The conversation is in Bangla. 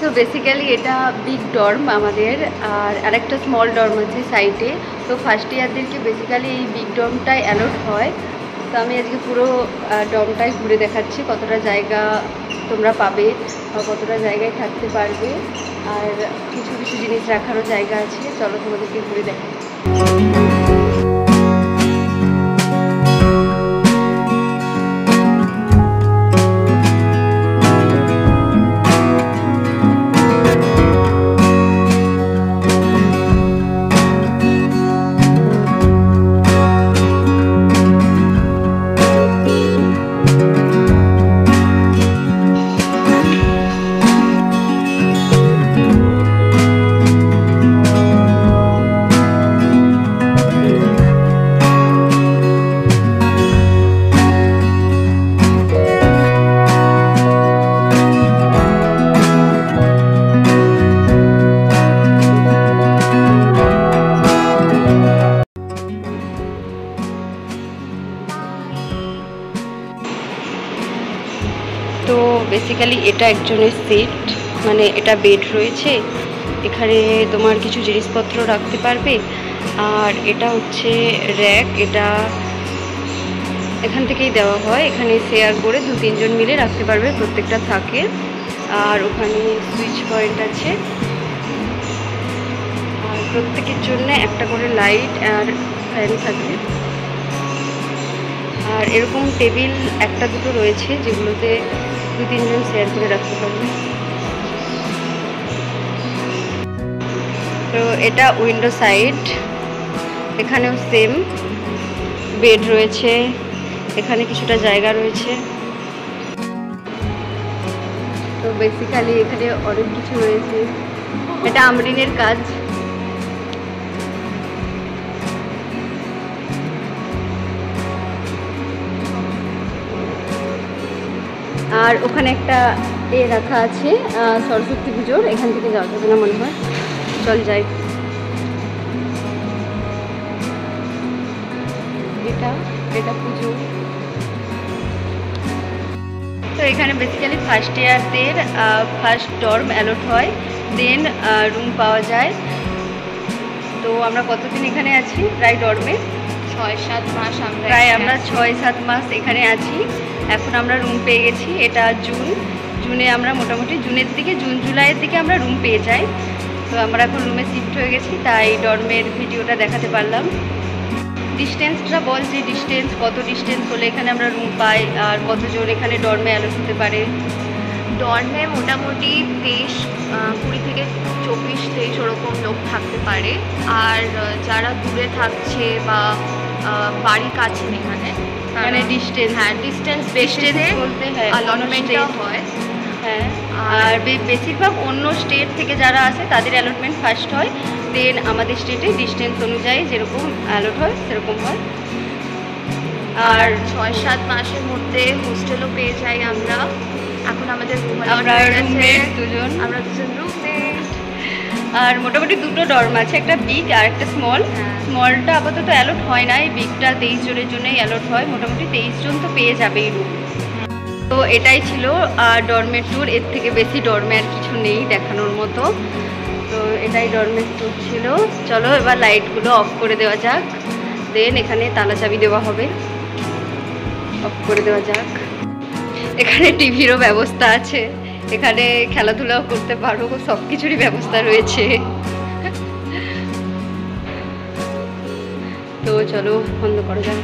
তো বেসিক্যালি এটা বিগ ডর্ম আমাদের, আর আরেকটা স্মল ডর্ম আছে সাইডে। তো ফার্স্ট ইয়ারদেরকে বেসিক্যালি এই বিগ ডর্মটাই অ্যালট হয়। তো আমি আজকে পুরো ডর্মটাই ঘুরে দেখাচ্ছি, কতটা জায়গা তোমরা পাবে বা কতটা জায়গায় থাকতে পারবে, আর কিছু কিছু জিনিস রাখারও জায়গা আছে। চলো তোমাদেরকে ঘুরে দেখাচ্ছি। তো বেসিক্যালি এটা একজনের সেট, মানে এটা বেড রয়েছে, এখানে তোমার কিছু জিনিসপত্র রাখতে পারবে। আর এটা হচ্ছে র্যাক, এটা এখান থেকেই দেওয়া হয়, এখানে শেয়ার করে 2-3 জন মিলে রাখতে পারবে, প্রত্যেকটা থাকে। আর ওখানে সুইচ পয়েন্ট আছে, আর প্রত্যেকের জন্য একটা করে লাইট আর ফ্যান থাকবে। আর এরকম টেবিল 1-2 রয়েছে, যেগুলোতে 2-3 জন শেয়ার করে রাখতে পারবে। তো এটা উইন্ডো সাইড, এখানেও সেম বেড রয়েছে, এখানে কিছুটা জায়গা রয়েছে। তো বেসিক্যালি এখানে অনেক কিছু রয়েছে, এটা আমরিনের কাজ। আর ওখানে একটা রাখা আছে সরস্বতী পুজোর, এখান থেকে যাওয়া যাবে না মনে হয়, চল যাই। এটা পুজো। তো এখানে বেসিক্যালি ফার্স্ট ইয়ারদের ফার্স্ট ডর্ম অ্যালট হয়, দেন রুম পাওয়া যায়। তো আমরা কতদিন এখানে আছি প্রায় ডর্মে? 6-7 মাস। আমরা 6-7 মাস এখানে আছি। এখন আমরা রুম পেয়ে গেছি, এটা জুনে আমরা মোটামুটি জুনের দিকে, জুন-জুলাইয়ের দিকে আমরা রুম পেয়ে যাই। তো আমরা এখন রুমে শিফট হয়ে গেছি, তাই ডর্মের ভিডিওটা দেখাতে পারলাম। ডিস্টেন্সটা বল, যে কত ডিস্টেন্স হলে এখানে আমরা রুম পাই, আর কতজন এখানে ডর্মে অ্যালট হতে পারে? ডর্মে মোটামুটি 20 থেকে 24-23 ওরকম লোক থাকতে পারে। আর যারা দূরে থাকছে বা বাড়ির কাছে এখানে, মানে ডিস্টেন্স, হ্যাঁ ডিস্টেন্স বলতে অ্যালটমেন্টটা হয়। হ্যাঁ, আর বেশিরভাগ অন্য স্টেট থেকে যারা আসে তাদের অ্যালটমেন্ট ফার্স্ট হয়, দেন আমাদের স্টেটে ডিস্টেন্স অনুযায়ী যেরকম অ্যালট হয় সেরকম হয়। আর 6-7 মাসের মধ্যে হোস্টেলও পেয়ে যাই আমরা। এখন আমাদের আমরা রুমমেট দুজন, রুমমেট। আর মোটামুটি 2টো ডর্ম আছে, একটা বিগ আর একটা স্মল। স্মলটা আপাতত অ্যালট হয় না, এই বিগটা 23 জনের জন্যই অ্যালট হয়। মোটামুটি 23 জন তো পেয়ে যাবেই রুম। তো এটাই ছিল ডর্মের ট্যুর, এর থেকে বেশি ডর্মে আর কিছু নেই দেখানোর মতো। তো এটাই ডর্মের ট্যুর ছিল। চলো এবার লাইটগুলো অফ করে দেওয়া যাক, দেন এখানে তালা চাবি দেওয়া হবে, অফ করে দেওয়া যাক। এখানে টিভিরও ব্যবস্থা আছে, এখানে খেলাধুলাও করতে পারো, সব কিছুরই ব্যবস্থা রয়েছে। তো চলো বন্ধ করা যাক।